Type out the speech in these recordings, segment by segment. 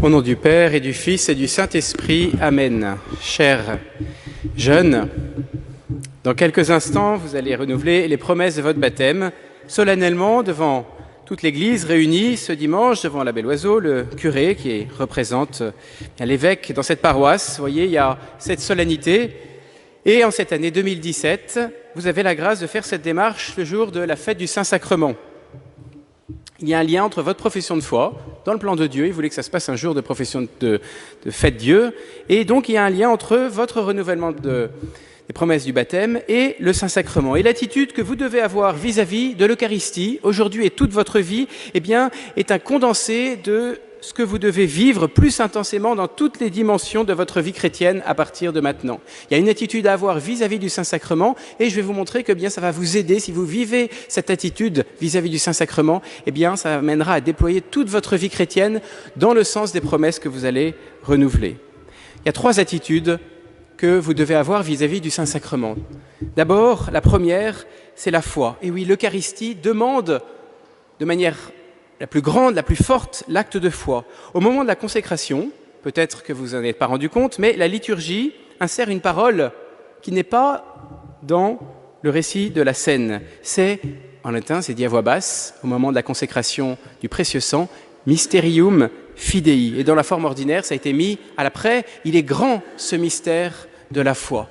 Au nom du Père et du Fils et du Saint-Esprit, Amen. Chers jeunes, dans quelques instants, vous allez renouveler les promesses de votre baptême, solennellement devant toute l'Église réunie ce dimanche, devant l'abbé Loiseau, le curé qui représente l'évêque dans cette paroisse. Vous voyez, il y a cette solennité. Et en cette année 2017, vous avez la grâce de faire cette démarche le jour de la fête du Saint-Sacrement. Il y a un lien entre votre profession de foi, dans le plan de Dieu, il voulait que ça se passe un jour de profession de fête Dieu, et donc il y a un lien entre votre renouvellement des promesses du baptême et le Saint-Sacrement. Et l'attitude que vous devez avoir vis-à-vis de l'Eucharistie, aujourd'hui et toute votre vie, eh bien, est un condensé de ce que vous devez vivre plus intensément dans toutes les dimensions de votre vie chrétienne à partir de maintenant. Il y a une attitude à avoir vis-à-vis du Saint-Sacrement et je vais vous montrer que bien ça va vous aider. Si vous vivez cette attitude vis-à-vis du Saint-Sacrement, eh bien ça amènera à déployer toute votre vie chrétienne dans le sens des promesses que vous allez renouveler. Il y a 3 attitudes que vous devez avoir vis-à-vis du Saint-Sacrement. D'abord, la première, c'est la foi. Et oui, l'Eucharistie demande de manière la plus grande, la plus forte, l'acte de foi. Au moment de la consécration, peut-être que vous n'en êtes pas rendu compte, mais la liturgie insère une parole qui n'est pas dans le récit de la scène. C'est, en latin, c'est dit à voix basse, au moment de la consécration du précieux sang, Mysterium Fidei. Et dans la forme ordinaire, ça a été mis à l'après. Il est grand, ce mystère de la foi.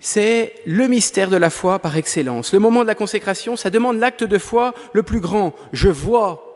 C'est le mystère de la foi par excellence. Le moment de la consécration, ça demande l'acte de foi le plus grand. Je vois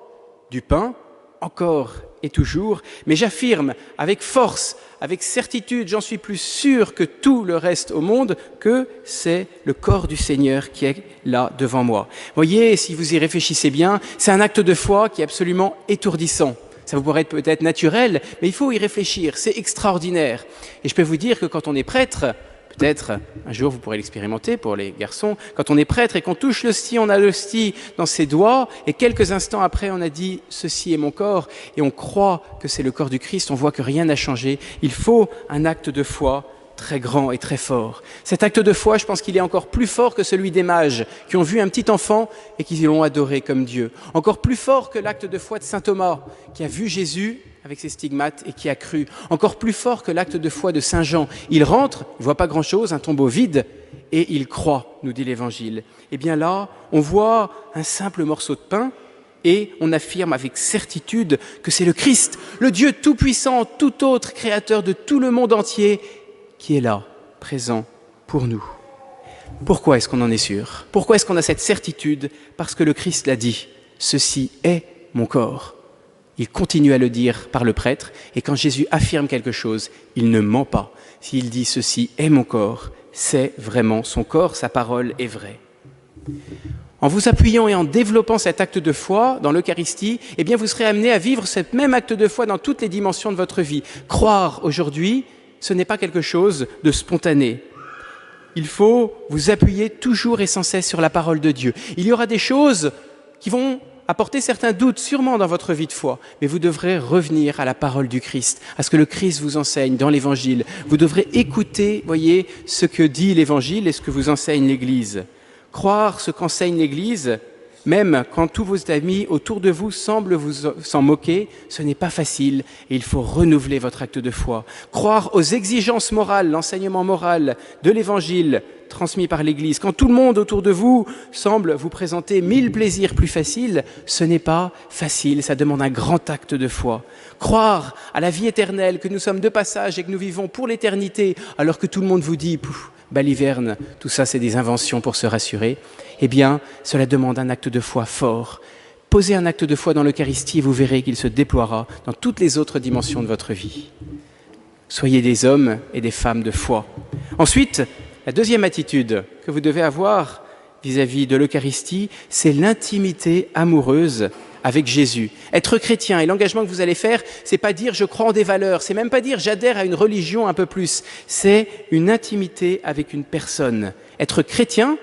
du pain, encore et toujours, mais j'affirme avec force, avec certitude, j'en suis plus sûr que tout le reste au monde, que c'est le corps du Seigneur qui est là devant moi. Voyez, si vous y réfléchissez bien, c'est un acte de foi qui est absolument étourdissant. Ça vous pourrait être peut-être naturel, mais il faut y réfléchir, c'est extraordinaire. Et je peux vous dire que quand on est prêtre, peut-être un jour vous pourrez l'expérimenter pour les garçons, quand on est prêtre et qu'on touche l'hostie, on a l'hostie dans ses doigts et quelques instants après on a dit « ceci est mon corps » et on croit que c'est le corps du Christ, on voit que rien n'a changé. Il faut un acte de foi très grand et très fort. Cet acte de foi, je pense qu'il est encore plus fort que celui des mages qui ont vu un petit enfant et qui l'ont adoré comme Dieu. Encore plus fort que l'acte de foi de saint Thomas qui a vu Jésus avec ses stigmates et qui a cru. Encore plus fort que l'acte de foi de saint Jean. Il rentre, il ne voit pas grand-chose, un tombeau vide, et il croit, nous dit l'Évangile. Et bien là, on voit un simple morceau de pain et on affirme avec certitude que c'est le Christ, le Dieu tout-puissant, tout autre créateur de tout le monde entier, qui est là, présent pour nous. Pourquoi est-ce qu'on en est sûr? Pourquoi est-ce qu'on a cette certitude? Parce que le Christ l'a dit, « Ceci est mon corps ». Il continue à le dire par le prêtre, et quand Jésus affirme quelque chose, il ne ment pas. S'il dit « Ceci est mon corps », c'est vraiment son corps, sa parole est vraie. En vous appuyant et en développant cet acte de foi dans l'Eucharistie, eh bien vous serez amené à vivre ce même acte de foi dans toutes les dimensions de votre vie. Croire aujourd'hui, ce n'est pas quelque chose de spontané. Il faut vous appuyer toujours et sans cesse sur la parole de Dieu. Il y aura des choses qui vont apporter certains doutes sûrement dans votre vie de foi, mais vous devrez revenir à la parole du Christ, à ce que le Christ vous enseigne dans l'Évangile. Vous devrez écouter, voyez, ce que dit l'Évangile et ce que vous enseigne l'Église. Croire ce qu'enseigne l'Église, même quand tous vos amis autour de vous semblent vous s'en moquer, ce n'est pas facile et il faut renouveler votre acte de foi. Croire aux exigences morales, l'enseignement moral de l'Évangile transmis par l'Église, quand tout le monde autour de vous semble vous présenter 1000 plaisirs plus faciles, ce n'est pas facile, ça demande un grand acte de foi. Croire à la vie éternelle, que nous sommes de passage et que nous vivons pour l'éternité, alors que tout le monde vous dit « baliverne, tout ça c'est des inventions pour se rassurer », eh bien, cela demande un acte de foi fort. Posez un acte de foi dans l'Eucharistie et vous verrez qu'il se déploiera dans toutes les autres dimensions de votre vie. Soyez des hommes et des femmes de foi. Ensuite, la deuxième attitude que vous devez avoir vis-à-vis de l'Eucharistie, c'est l'intimité amoureuse avec Jésus. Être chrétien et l'engagement que vous allez faire, c'est pas dire je crois en des valeurs, c'est même pas dire j'adhère à une religion un peu plus. C'est une intimité avec une personne. Être chrétien,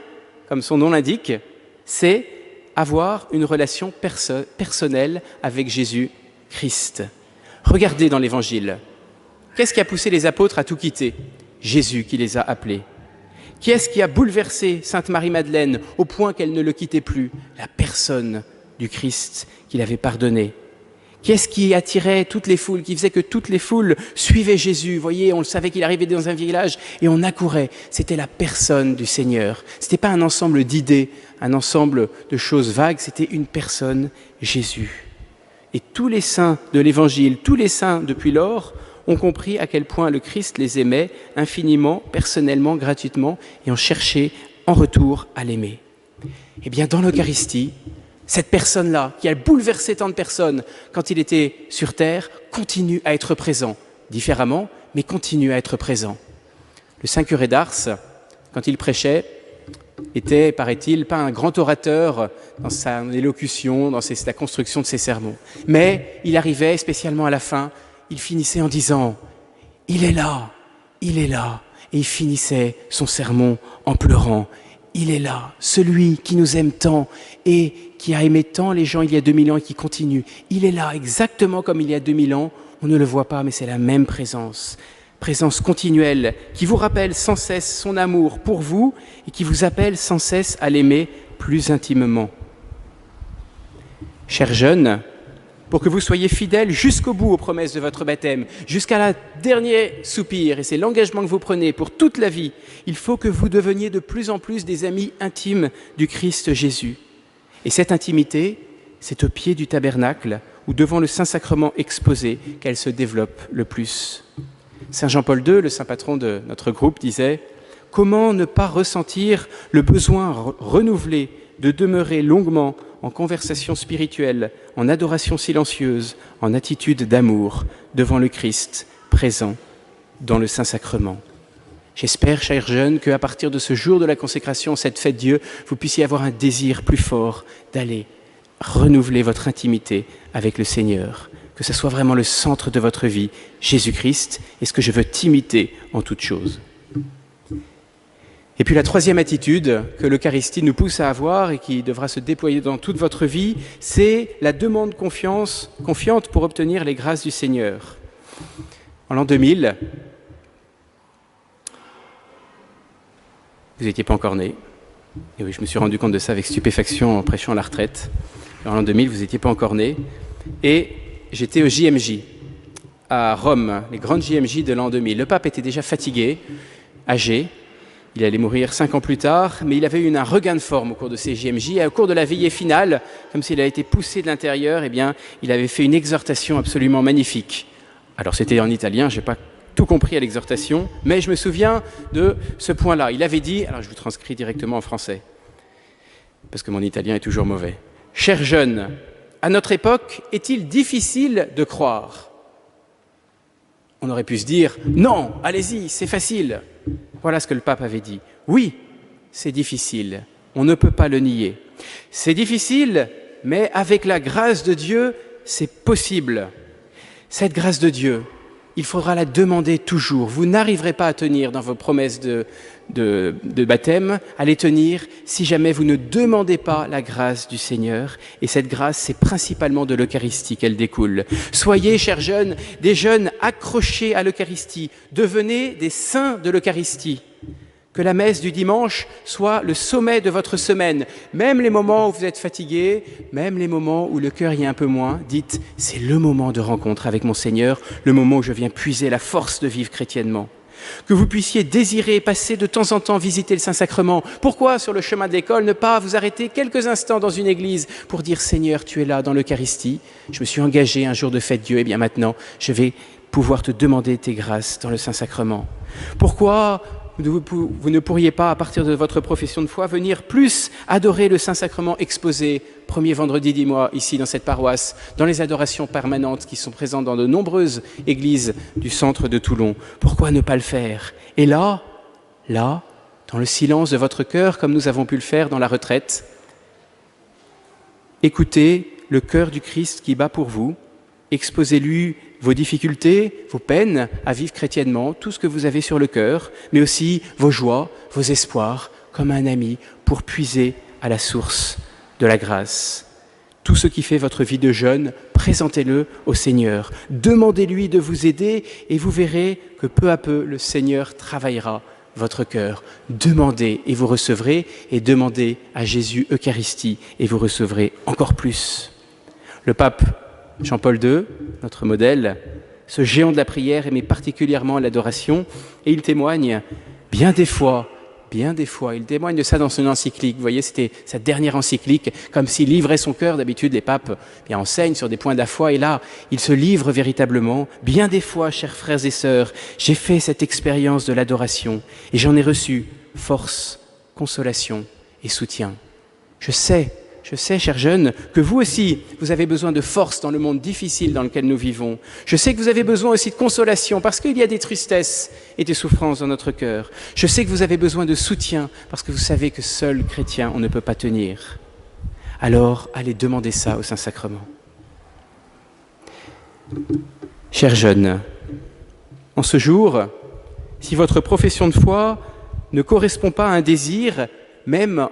comme son nom l'indique, c'est avoir une relation personnelle avec Jésus-Christ. Regardez dans l'Évangile. Qu'est-ce qui a poussé les apôtres à tout quitter? Jésus qui les a appelés. Qui est-ce qui a bouleversé Sainte Marie-Madeleine au point qu'elle ne le quittait plus? La personne du Christ qui l'avait pardonné. Qu'est-ce qui attirait toutes les foules, qui faisait que toutes les foules suivaient Jésus? Vous voyez, on le savait qu'il arrivait dans un village et on accourait. C'était la personne du Seigneur. Ce n'était pas un ensemble d'idées, un ensemble de choses vagues, c'était une personne, Jésus. Et tous les saints de l'Évangile, tous les saints depuis lors, ont compris à quel point le Christ les aimait infiniment, personnellement, gratuitement, et ont cherché en retour à l'aimer. Eh bien, dans l'Eucharistie, cette personne-là, qui a bouleversé tant de personnes quand il était sur terre, continue à être présent, différemment, mais continue à être présent. Le saint curé d'Ars, quand il prêchait, était, paraît-il, pas un grand orateur dans sa élocution, dans la construction de ses sermons. Mais il arrivait, spécialement à la fin, il finissait en disant « Il est là, il est là ». Et il finissait son sermon en pleurant. Il est là, celui qui nous aime tant et qui a aimé tant les gens il y a 2000 ans et qui continue. Il est là, exactement comme il y a 2000 ans. On ne le voit pas, mais c'est la même présence. Présence continuelle qui vous rappelle sans cesse son amour pour vous et qui vous appelle sans cesse à l'aimer plus intimement. Chers jeunes, pour que vous soyez fidèles jusqu'au bout aux promesses de votre baptême, jusqu'à la dernier soupir, et c'est l'engagement que vous prenez pour toute la vie, il faut que vous deveniez de plus en plus des amis intimes du Christ Jésus. Et cette intimité, c'est au pied du tabernacle ou devant le Saint-Sacrement exposé qu'elle se développe le plus. Saint Jean-Paul II, le saint patron de notre groupe, disait « Comment ne pas ressentir le besoin renouvelé de demeurer longuement en conversation spirituelle, en adoration silencieuse, en attitude d'amour devant le Christ présent dans le Saint-Sacrement. » J'espère, chers jeunes, qu'à partir de ce jour de la consécration, cette fête Dieu, vous puissiez avoir un désir plus fort d'aller renouveler votre intimité avec le Seigneur, que ce soit vraiment le centre de votre vie, Jésus-Christ, est ce que je veux t'imiter en toutes choses. Et puis la troisième attitude que l'Eucharistie nous pousse à avoir et qui devra se déployer dans toute votre vie, c'est la demande confiante pour obtenir les grâces du Seigneur. En l'an 2000, vous n'étiez pas encore né. Et oui, je me suis rendu compte de ça avec stupéfaction en prêchant à la retraite. En l'an 2000, vous n'étiez pas encore né. Et j'étais au JMJ, à Rome, les grandes JMJ de l'an 2000. Le pape était déjà fatigué, âgé. Il allait mourir 5 ans plus tard, mais il avait eu un regain de forme au cours de ces JMJ. Et au cours de la veillée finale, comme s'il a été poussé de l'intérieur, eh bien, il avait fait une exhortation absolument magnifique. Alors c'était en italien, je n'ai pas tout compris à l'exhortation, mais je me souviens de ce point-là. Il avait dit, alors je vous transcris directement en français, parce que mon italien est toujours mauvais. « Chers jeunes, à notre époque, est-il difficile de croire ?» On aurait pu se dire « Non, allez-y, c'est facile !» Voilà ce que le pape avait dit. Oui, c'est difficile, on ne peut pas le nier. C'est difficile, mais avec la grâce de Dieu, c'est possible. Cette grâce de Dieu, il faudra la demander toujours. Vous n'arriverez pas à tenir dans vos promesses de baptême, à les tenir si jamais vous ne demandez pas la grâce du Seigneur. Et cette grâce, c'est principalement de l'Eucharistie qu'elle découle. Soyez, chers jeunes, des jeunes accrochés à l'Eucharistie. Devenez des saints de l'Eucharistie. Que la messe du dimanche soit le sommet de votre semaine. Même les moments où vous êtes fatigué, même les moments où le cœur y est un peu moins, dites, c'est le moment de rencontre avec mon Seigneur, le moment où je viens puiser la force de vivre chrétiennement. Que vous puissiez désirer passer de temps en temps visiter le Saint-Sacrement. Pourquoi, sur le chemin de l'école, ne pas vous arrêter quelques instants dans une église pour dire, Seigneur, tu es là dans l'Eucharistie, je me suis engagé un jour de fête Dieu, et bien maintenant, je vais pouvoir te demander tes grâces dans le Saint-Sacrement. Pourquoi vous ne pourriez pas, à partir de votre profession de foi, venir plus adorer le Saint-Sacrement exposé, premier vendredi du mois, ici dans cette paroisse, dans les adorations permanentes qui sont présentes dans de nombreuses églises du centre de Toulon. Pourquoi ne pas le faire? Et là, dans le silence de votre cœur, comme nous avons pu le faire dans la retraite, écoutez le cœur du Christ qui bat pour vous, exposez-lui vos difficultés, vos peines à vivre chrétiennement, tout ce que vous avez sur le cœur, mais aussi vos joies, vos espoirs, comme un ami, pour puiser à la source de la grâce. Tout ce qui fait votre vie de jeune, présentez-le au Seigneur. Demandez-lui de vous aider et vous verrez que peu à peu, le Seigneur travaillera votre cœur. Demandez et vous recevrez, et demandez à Jésus Eucharistie et vous recevrez encore plus. Le pape Jean-Paul II, notre modèle, ce géant de la prière aimait particulièrement l'adoration, et il témoigne bien des fois, il témoigne de ça dans son encyclique. Vous voyez, c'était sa dernière encyclique, comme s'il livrait son cœur. D'habitude, les papes enseignent sur des points de la foi, et là, il se livre véritablement. Bien des fois, chers frères et sœurs, j'ai fait cette expérience de l'adoration, et j'en ai reçu force, consolation et soutien. Je sais, chers jeunes, que vous aussi, vous avez besoin de force dans le monde difficile dans lequel nous vivons. Je sais que vous avez besoin aussi de consolation parce qu'il y a des tristesses et des souffrances dans notre cœur. Je sais que vous avez besoin de soutien parce que vous savez que seul chrétien, on ne peut pas tenir. Alors, allez demander ça au Saint-Sacrement. Chers jeunes, en ce jour, si votre profession de foi ne correspond pas à un désir, même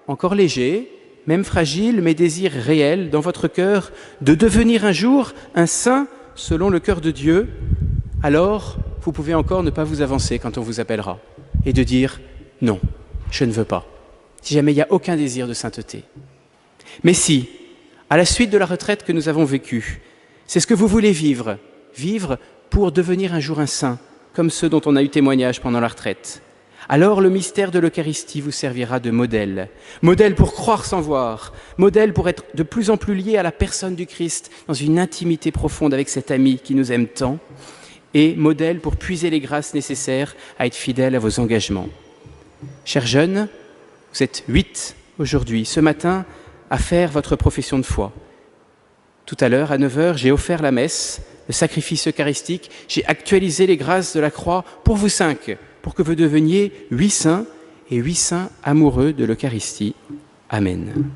encore léger, même fragile, mais désir réel dans votre cœur de devenir un jour un saint selon le cœur de Dieu, alors vous pouvez encore ne pas vous avancer quand on vous appellera et de dire « non, je ne veux pas », si jamais il n'y a aucun désir de sainteté. Mais si, à la suite de la retraite que nous avons vécue, c'est ce que vous voulez vivre pour devenir un jour un saint, comme ceux dont on a eu témoignage pendant la retraite, alors le mystère de l'Eucharistie vous servira de modèle. Modèle pour croire sans voir, modèle pour être de plus en plus lié à la personne du Christ dans une intimité profonde avec cet ami qui nous aime tant, et modèle pour puiser les grâces nécessaires à être fidèle à vos engagements. Chers jeunes, vous êtes 8 aujourd'hui, ce matin, à faire votre profession de foi. Tout à l'heure, à 9h, j'ai offert la messe, le sacrifice eucharistique, j'ai actualisé les grâces de la croix pour vous 5, pour que vous deveniez 8 saints et 8 saints amoureux de l'Eucharistie. Amen.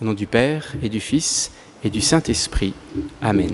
Au nom du Père et du Fils et du Saint-Esprit. Amen.